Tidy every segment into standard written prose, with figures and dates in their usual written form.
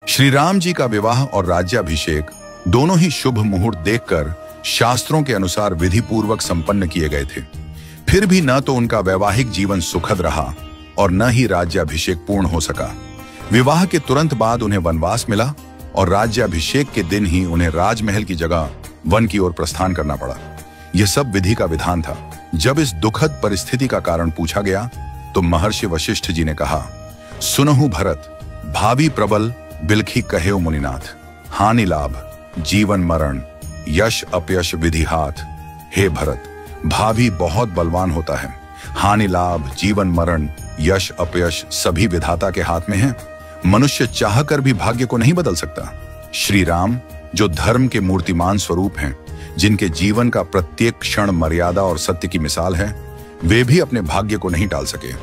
श्री राम जी का विवाह और राज्याभिषेक दोनों ही शुभ मुहूर्त देखकर शास्त्रों के अनुसार विधि पूर्वक संपन्न किए गए थे। फिर भी न तो उनका वैवाहिक जीवन सुखद रहा और न ही राज्याभिषेक पूर्ण हो सका। विवाह के तुरंत बाद उन्हें वनवास मिला और राज्याभिषेक के दिन ही उन्हें राजमहल की जगह वन की ओर प्रस्थान करना पड़ा। यह सब विधि का विधान था। जब इस दुखद परिस्थिति का कारण पूछा गया तो महर्षि वशिष्ठ जी ने कहा, सुनहु भरत, भावी प्रबल बिलखी कहेउ मुनिनाथ, हानि लाभ जीवन मरण यश अपयश विधि हाथ। हे भरत, भावी बहुत बलवान होता है, हानि लाभ जीवन मरण यश अपयश सभी विधाता के हाथ में है। मनुष्य चाहकर भी भाग्य को नहीं बदल सकता। श्री राम जो धर्म के मूर्तिमान स्वरूप हैं, जिनके जीवन का प्रत्येक क्षण मर्यादा और सत्य की मिसाल है, वे भी अपने भाग्य को नहीं टाल सके।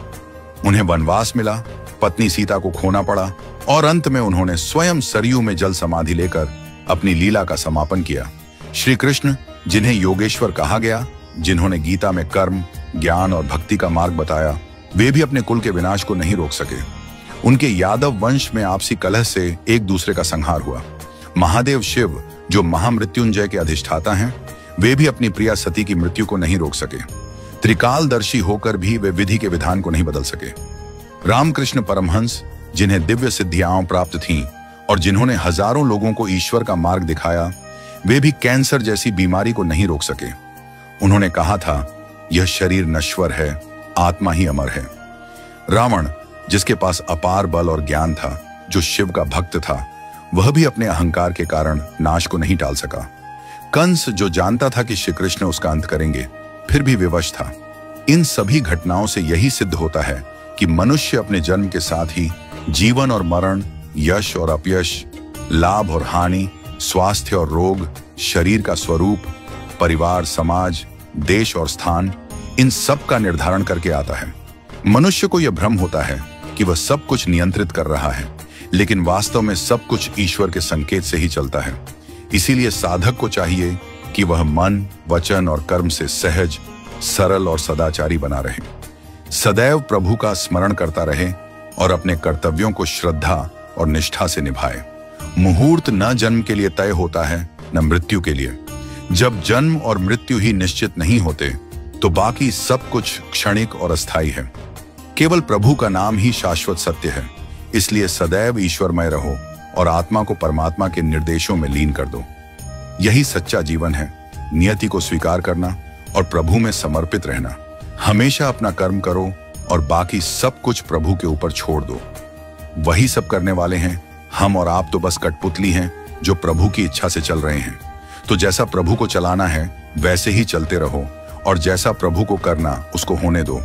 उन्हें वनवास मिला, पत्नी सीता को खोना पड़ा और अंत में उन्होंने स्वयं सरयू में जल समाधि लेकर अपनी लीला का समापन किया। श्री कृष्ण जिन्हें योगेश्वर कहा गया, जिन्होंने गीता में कर्म, ज्ञान और भक्ति का मार्ग बताया, वे भी अपने कुल के विनाश को नहीं रोक सके। उनके यादव वंश में आपसी कलह से एक दूसरे का संहार हुआ। महादेव शिव जो महामृत्युंजय के अधिष्ठाता हैं, वे भी अपनी प्रिया सती की मृत्यु को नहीं रोक सके। त्रिकालदर्शी होकर भी वे विधि के विधान को नहीं बदल सके। रामकृष्ण परमहंस जिन्हें दिव्य सिद्धियां प्राप्त थीं और जिन्होंने हजारों लोगों को ईश्वर का मार्ग दिखाया, वे भी कैंसर जैसी बीमारी को नहीं रोक सके। उन्होंने कहा था, यह शरीर नश्वर है, आत्मा ही अमर है। रावण जिसके पास अपार बल और ज्ञान था, जो शिव का भक्त था, वह भी अपने अहंकार के कारण नाश को नहीं टाल सका। कंस जो जानता था कि श्री कृष्ण उसका अंत करेंगे, फिर भी विवश था। इन सभी घटनाओं से यही सिद्ध होता है कि मनुष्य अपने जन्म के साथ ही जीवन और मरण, यश और अपयश, लाभ और हानि, स्वास्थ्य और रोग, शरीर का स्वरूप, परिवार, समाज, देश और स्थान, इन सब का निर्धारण करके आता है। मनुष्य को यह भ्रम होता है कि वह सब कुछ नियंत्रित कर रहा है, लेकिन वास्तव में सब कुछ ईश्वर के संकेत से ही चलता है। इसीलिए साधक को चाहिए कि वह मन, वचन और कर्म से सहज, सरल और सदाचारी बना रहे, सदैव प्रभु का स्मरण करता रहे और अपने कर्तव्यों को श्रद्धा और निष्ठा से निभाए। मुहूर्त न जन्म के लिए तय होता है, न मृत्यु के लिए। जब जन्म और मृत्यु ही निश्चित नहीं होते, तो बाकी सब कुछ क्षणिक और अस्थायी है। केवल प्रभु का नाम ही शाश्वत सत्य है। इसलिए सदैव ईश्वरमय रहो और आत्मा को परमात्मा के निर्देशों में लीन कर दो। यही सच्चा जीवन है। नियति को स्वीकार करना और प्रभु में समर्पित रहना। हमेशा अपना कर्म करो और बाकी सब कुछ प्रभु के ऊपर छोड़ दो। वही सब करने वाले हैं। हम और आप तो बस कठपुतली हैं जो प्रभु की इच्छा से चल रहे हैं। तो जैसा प्रभु को चलाना है वैसे ही चलते रहो और जैसा प्रभु को करना उसको होने दो।